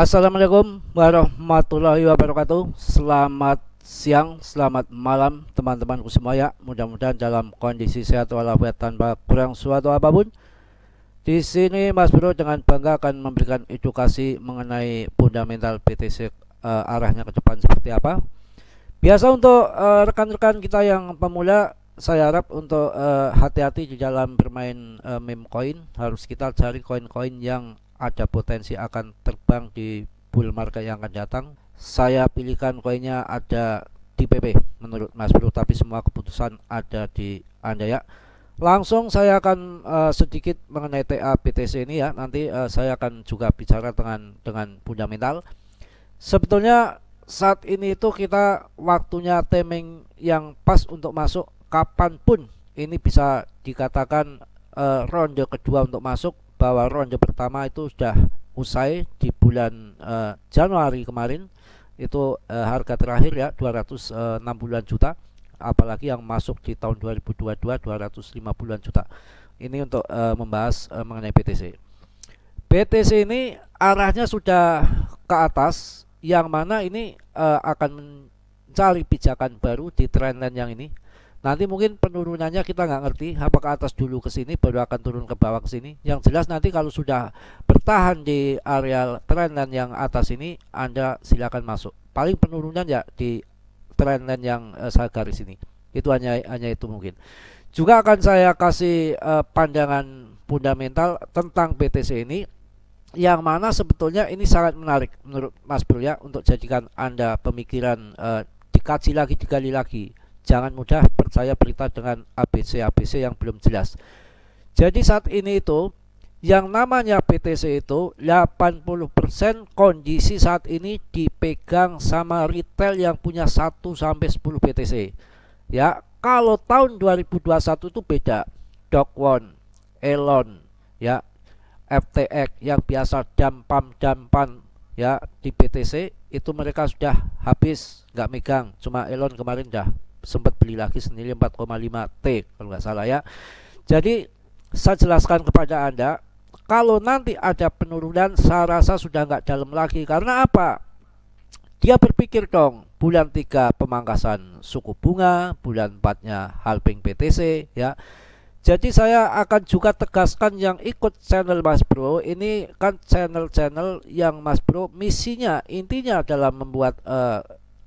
Assalamualaikum warahmatullahi wabarakatuh. Selamat siang, selamat malam teman-temanku semua ya. Mudah-mudahan dalam kondisi sehat walafiat tanpa kurang suatu apapun. Di sini Mas Bro dengan bangga akan memberikan edukasi mengenai fundamental BTC, arahnya ke depan seperti apa. Biasa untuk rekan-rekan kita yang pemula, saya harap untuk hati-hati di dalam bermain meme coin. Harus kita cari koin-koin yang ada potensi akan terbang di bull market yang akan datang. Saya pilihkan koinnya ada di PP menurut Mas Bro, tapi semua keputusan ada di Anda ya. Langsung saya akan sedikit mengenai TA BTC ini ya. Nanti saya akan juga bicara dengan fundamental. Sebetulnya saat ini itu kita waktunya timing yang pas untuk masuk kapanpun. Ini bisa dikatakan ronde kedua untuk masuk, bahwa ronde pertama itu sudah usai di bulan Januari kemarin. Itu harga terakhir ya 260-an juta, apalagi yang masuk di tahun 2022 250-an juta. Ini untuk membahas mengenai BTC. BTC ini arahnya sudah ke atas, yang mana ini akan mencari pijakan baru di trendline yang ini. Nanti mungkin penurunannya kita nggak ngerti, apakah atas dulu ke sini baru akan turun ke bawah ke sini. Yang jelas nanti kalau sudah bertahan di area trendline yang atas ini, Anda silakan masuk. Paling penurunan ya di trendline yang saya garis ini. Itu hanya itu mungkin. Juga akan saya kasih pandangan fundamental tentang BTC ini, yang mana sebetulnya ini sangat menarik menurut Mas Bro ya, untuk jadikan Anda pemikiran, dikaji lagi, digali lagi. Jangan mudah percaya berita dengan ABC yang belum jelas. Jadi saat ini itu yang namanya BTC itu 80% kondisi saat ini dipegang sama retail yang punya 1 sampai 10 BTC. Ya, kalau tahun 2021 itu beda. Dog One, Elon, ya, FTX yang biasa dampan ya di BTC itu mereka sudah habis, nggak megang. Cuma Elon kemarin dah sempat beli lagi senilai 4,5 T kalau nggak salah ya. Jadi saya jelaskan kepada Anda, kalau nanti ada penurunan saya rasa sudah nggak dalam lagi. Karena apa? Dia berpikir dong, bulan 3 pemangkasan suku bunga, bulan 4-nya halving BTC ya. Jadi saya akan juga tegaskan yang ikut channel Mas Bro, ini kan channel-channel yang Mas Bro misinya intinya dalam membuat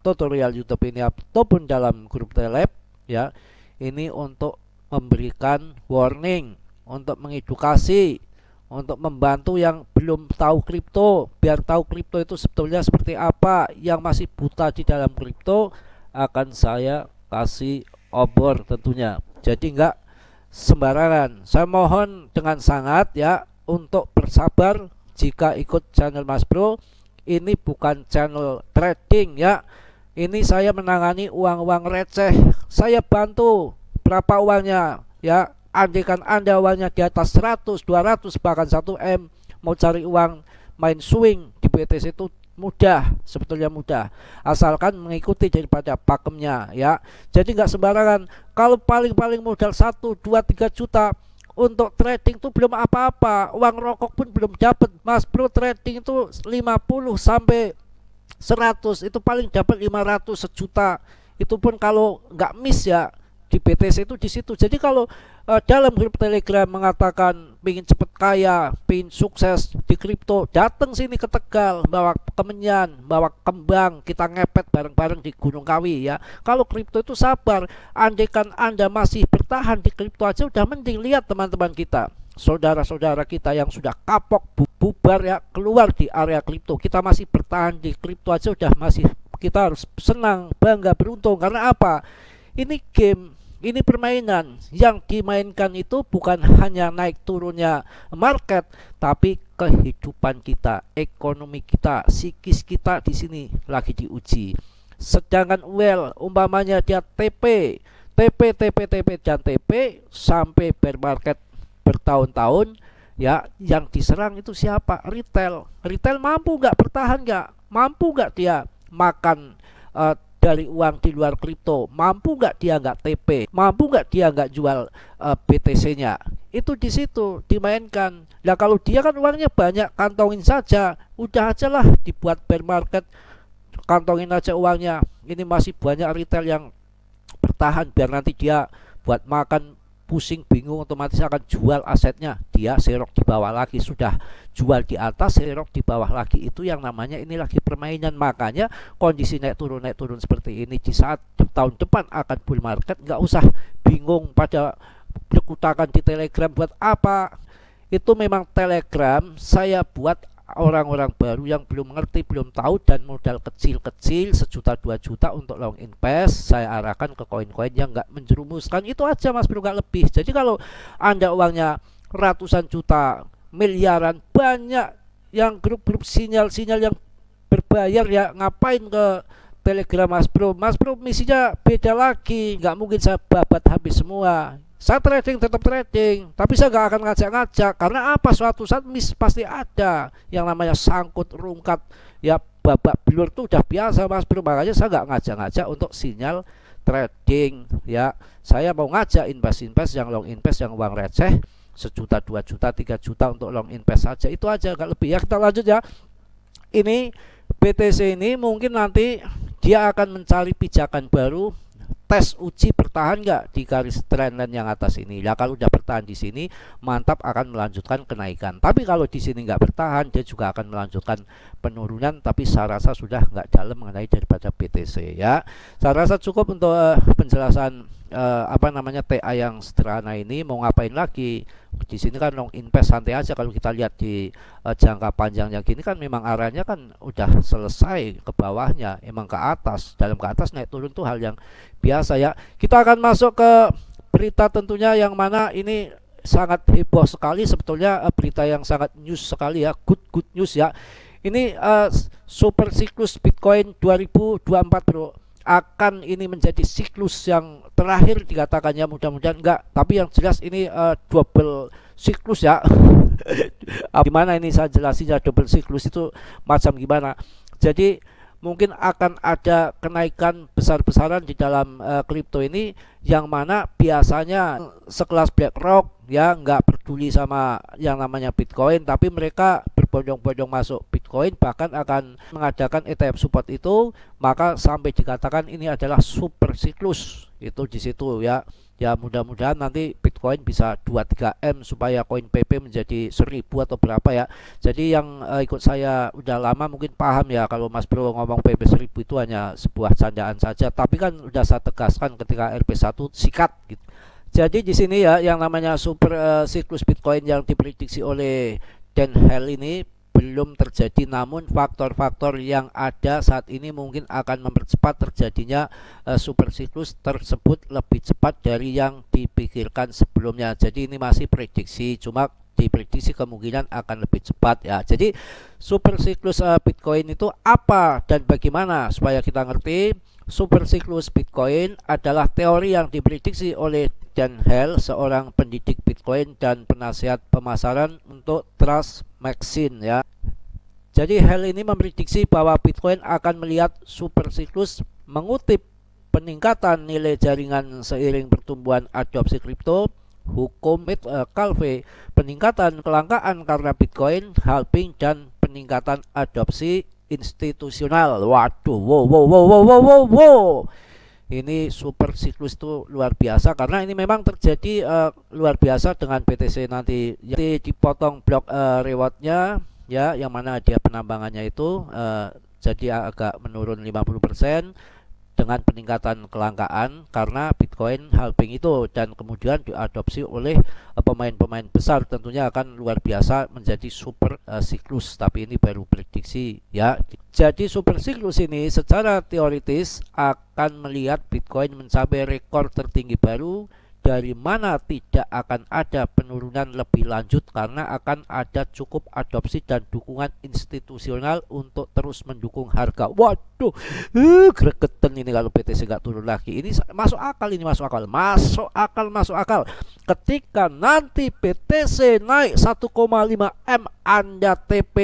tutorial YouTube ini ataupun dalam grup Telegram ya, ini untuk memberikan warning, untuk mengedukasi, untuk membantu yang belum tahu kripto biar tahu kripto itu sebetulnya seperti apa. Yang masih buta di dalam kripto akan saya kasih obor tentunya. Jadi enggak sembarangan. Saya mohon dengan sangat ya untuk bersabar jika ikut channel Mas Bro. Ini bukan channel trading ya. Ini saya menangani uang-uang receh. Saya bantu berapa uangnya ya. Andaikan Anda uangnya di atas 100, 200 bahkan 1M, mau cari uang main swing di BTC itu mudah, sebetulnya mudah, asalkan mengikuti daripada pakemnya ya. Jadi nggak sembarangan. Kalau paling modal 1, 2, 3 juta untuk trading itu belum apa-apa. Uang rokok pun belum dapat. Mas Bro trading itu 50 sampai 100, itu paling dapat 500 sejuta. Itu pun kalau nggak miss ya di BTC itu di situ. Jadi kalau dalam grup Telegram mengatakan pingin cepet kaya, pingin sukses di kripto, datang sini ke Tegal, bawa kemenyan, bawa kembang, kita ngepet bareng-bareng di Gunung Kawi ya. Kalau kripto itu sabar. Andaikan Anda masih bertahan di kripto aja udah mending. Lihat teman-teman kita, saudara-saudara kita yang sudah kapok bubar ya, keluar di area kripto. Kita masih bertahan di kripto aja udah masih, kita harus senang, bangga, beruntung. Karena apa? Ini game, ini permainan. Yang dimainkan itu bukan hanya naik turunnya market, tapi kehidupan kita, ekonomi kita, psikis kita di sini lagi diuji. Sedangkan umpamanya dia TP dan TP sampai bear market bertahun-tahun ya, yang diserang itu siapa? Retail mampu nggak bertahan, nggak mampu nggak dia makan dari uang di luar kripto, mampu nggak dia nggak TP, mampu nggak dia nggak jual BTC-nya. itu di situ dimainkan. Nah kalau dia kan uangnya banyak, kantongin saja, udah aja lah dibuat bear market, kantongin aja uangnya. Ini masih banyak retail yang bertahan, biar nanti dia buat makan pusing bingung, otomatis akan jual asetnya, dia serok di bawah lagi, sudah jual di atas serok di bawah lagi. Itu yang namanya ini lagi permainan. Makanya kondisi naik turun seperti ini, di saat tahun depan akan bull market, nggak usah bingung pada berkutakan di Telegram. Buat apa? Itu memang Telegram saya buat orang-orang baru yang belum mengerti, belum tahu, dan modal kecil-kecil 1 juta 2 juta untuk long invest, saya arahkan ke koin-koin yang nggak menjerumuskan. Itu aja Mas Bro, nggak lebih. Jadi kalau Anda uangnya ratusan juta, miliaran, banyak yang grup-grup sinyal-sinyal yang berbayar, ya ngapain ke Telegram Mas Bro? Mas Bro misinya beda lagi, nggak mungkin saya babat habis semua. Saya trading tetap trading, tapi saya nggak akan ngajak-ngajak. Karena apa? Suatu saat miss pasti ada. Yang namanya sangkut rungkat, ya babak belur itu udah biasa Mas Bro. Makanya saya nggak ngajak-ngajak untuk sinyal trading. Ya, saya mau ngajak invest yang long invest, yang uang receh 1 juta 2 juta 3 juta untuk long invest saja. Itu aja, nggak lebih. Ya kita lanjut ya. Ini BTC ini mungkin nanti dia akan mencari pijakan baru, tes uji bertahan nggak di garis trendline yang atas ini. Ya kalau udah bertahan di sini, mantap, akan melanjutkan kenaikan. Tapi kalau di sini nggak bertahan, dia juga akan melanjutkan penurunan. Tapi saya rasa sudah nggak dalam mengenai daripada BTC ya. Saya rasa cukup untuk penjelasan apa namanya TA yang sederhana ini. Mau ngapain lagi? Di sini kan long invest santai aja. Kalau kita lihat di jangka panjang yang gini kan memang arahnya kan udah selesai ke bawahnya, emang ke atas. Dalam ke atas naik turun tuh hal yang biasa ya. Kita akan masuk ke berita tentunya yang mana ini sangat heboh sekali sebetulnya, berita yang sangat news sekali ya, good news ya. Ini super siklus Bitcoin 2024 Bro, akan ini menjadi siklus yang terakhir dikatakannya, mudah-mudahan enggak, tapi yang jelas ini double siklus ya. Gimana ini saya jelasinnya, double siklus itu macam gimana? Jadi mungkin akan ada kenaikan besar-besaran di dalam kripto ini, yang mana biasanya sekelas BlackRock ya nggak peduli sama yang namanya Bitcoin, tapi mereka berbondong-bondong masuk Bitcoin, bahkan akan mengadakan ETF support itu. Maka sampai dikatakan ini adalah super siklus itu di situ ya. Ya mudah-mudahan nanti Bitcoin bisa 2-3 M supaya koin PP menjadi 1000 atau berapa ya. Jadi yang ikut saya udah lama mungkin paham ya, kalau Mas Bro ngomong PP 1000 itu hanya sebuah candaan saja. Tapi kan udah saya tegaskan ketika RP1 sikat gitu. Jadi di sini ya yang namanya super siklus Bitcoin yang diprediksi oleh Dan Hell ini belum terjadi, namun faktor-faktor yang ada saat ini mungkin akan mempercepat terjadinya super siklus tersebut lebih cepat dari yang dipikirkan sebelumnya. Jadi ini masih prediksi, cuma diprediksi kemungkinan akan lebih cepat ya. Jadi super siklus Bitcoin itu apa dan bagaimana supaya kita ngerti? Super siklus Bitcoin adalah teori yang diprediksi oleh Dan Hell, seorang pendidik Bitcoin dan penasihat pemasaran untuk Trust Magazine ya. Jadi Hell ini memprediksi bahwa Bitcoin akan melihat super siklus mengutip peningkatan nilai jaringan seiring pertumbuhan adopsi kripto, hukum Calve, peningkatan kelangkaan karena Bitcoin halving, dan peningkatan adopsi institusional. Waduh, wow. Ini super siklus itu luar biasa, karena ini memang terjadi luar biasa dengan BTC nanti. Jadi dipotong blok rewardnya ya, yang mana dia penambangannya itu jadi agak menurun 50% dengan peningkatan kelangkaan karena Bitcoin halving itu, dan kemudian diadopsi oleh pemain-pemain besar, tentunya akan luar biasa menjadi super siklus. Tapi ini baru prediksi ya. Jadi super siklus ini secara teoritis akan melihat Bitcoin mencapai rekor tertinggi baru, dari mana tidak akan ada penurunan lebih lanjut karena akan ada cukup adopsi dan dukungan institusional untuk terus mendukung harga. Waduh, gregetan ini kalau BTC nggak turun lagi. Ini masuk akal. Ketika nanti BTC naik 1,5 M, Anda TP,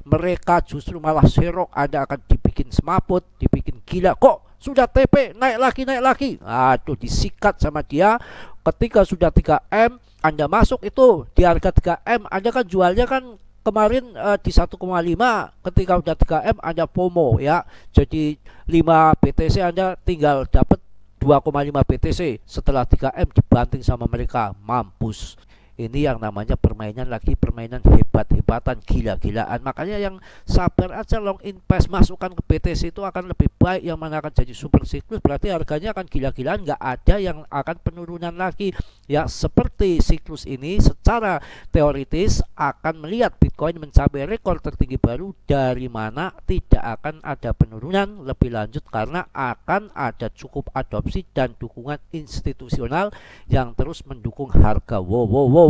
mereka justru malah serok, Anda akan dibikin semaput, dibikin gila. Kok sudah TP naik lagi, aduh, disikat sama dia, ketika sudah 3M Anda masuk itu di harga 3M, Anda kan jualnya kan kemarin di 1,5, ketika udah 3M Anda FOMO ya. Jadi 5 BTC Anda tinggal dapat 2,5 BTC, setelah 3M dibanting sama mereka, mampus. Ini yang namanya permainan hebat-hebatan, gila-gilaan. Makanya yang sabar aja, long invest, masukkan ke BTC itu akan lebih baik. Yang mana akan jadi super siklus, berarti harganya akan gila-gilaan, nggak ada yang akan penurunan lagi. Ya seperti siklus ini secara teoritis akan melihat Bitcoin mencapai rekor tertinggi baru, dari mana tidak akan ada penurunan lebih lanjut karena akan ada cukup adopsi dan dukungan institusional yang terus mendukung harga. Wow.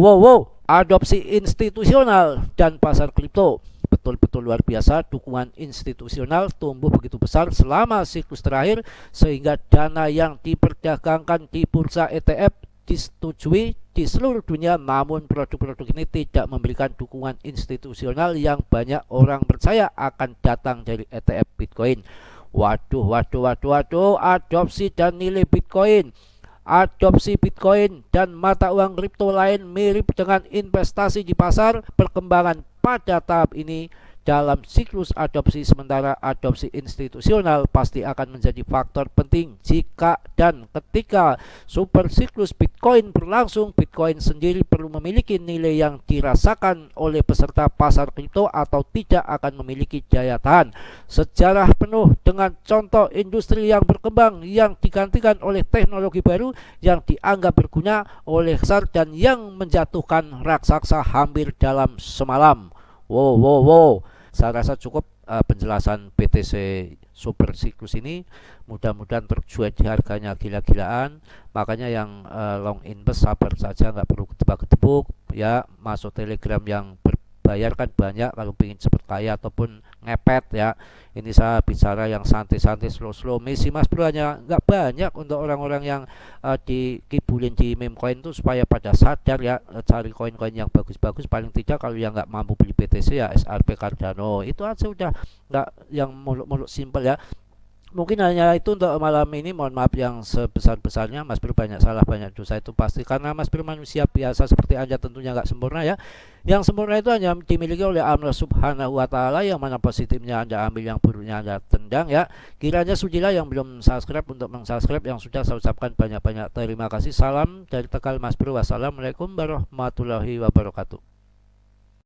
Adopsi institusional dan pasar kripto betul-betul luar biasa. Dukungan institusional tumbuh begitu besar selama siklus terakhir, sehingga dana yang diperdagangkan di bursa ETF disetujui di seluruh dunia. Namun produk-produk ini tidak memberikan dukungan institusional yang banyak orang percaya akan datang dari ETF Bitcoin. Waduh, adopsi dan nilai Bitcoin. Adopsi Bitcoin dan mata uang kripto lain mirip dengan investasi di pasar. Perkembangan pada tahap ini dalam siklus adopsi, sementara adopsi institusional pasti akan menjadi faktor penting jika dan ketika super siklus Bitcoin berlangsung. Bitcoin sendiri perlu memiliki nilai yang dirasakan oleh peserta pasar kripto atau tidak akan memiliki daya tahan sejarah penuh dengan contoh industri yang berkembang yang digantikan oleh teknologi baru yang dianggap berguna oleh besar dan yang menjatuhkan raksasa hampir dalam semalam. Wow. Saya rasa cukup penjelasan BTC super siklus ini. Mudah-mudahan terjual di harganya gila-gilaan. Makanya yang long invest sabar saja, nggak perlu ketebak-ketebuk ya. Masuk Telegram yang berbayar kan banyak kalau ingin cepat kaya ataupun ngepet ya. Ini saya bicara yang santai-santai, slow-slow. Misi Mas Bro hanya nggak banyak untuk orang-orang yang dikibulin di meme coin itu, supaya pada sadar ya, cari koin-koin yang bagus-bagus. Paling tidak kalau yang nggak mampu beli BTC ya SRP Cardano, itu aja udah, nggak yang muluk-muluk simpel ya. Mungkin hanya itu untuk malam ini. Mohon maaf yang sebesar-besarnya. Mas Bro banyak salah, banyak dosa, itu pasti karena Mas Bro manusia biasa seperti Anda, tentunya nggak sempurna ya. Yang sempurna itu hanya dimiliki oleh Allah Subhanahu wa Ta'ala, yang mana positifnya Anda ambil, yang buruknya Anda tendang ya. Kiranya sudilah yang belum subscribe untuk mensubscribe, yang sudah saya ucapkan banyak-banyak terima kasih. Salam dari Tegal Mas Bro. Wassalamualaikum warahmatullahi wabarakatuh.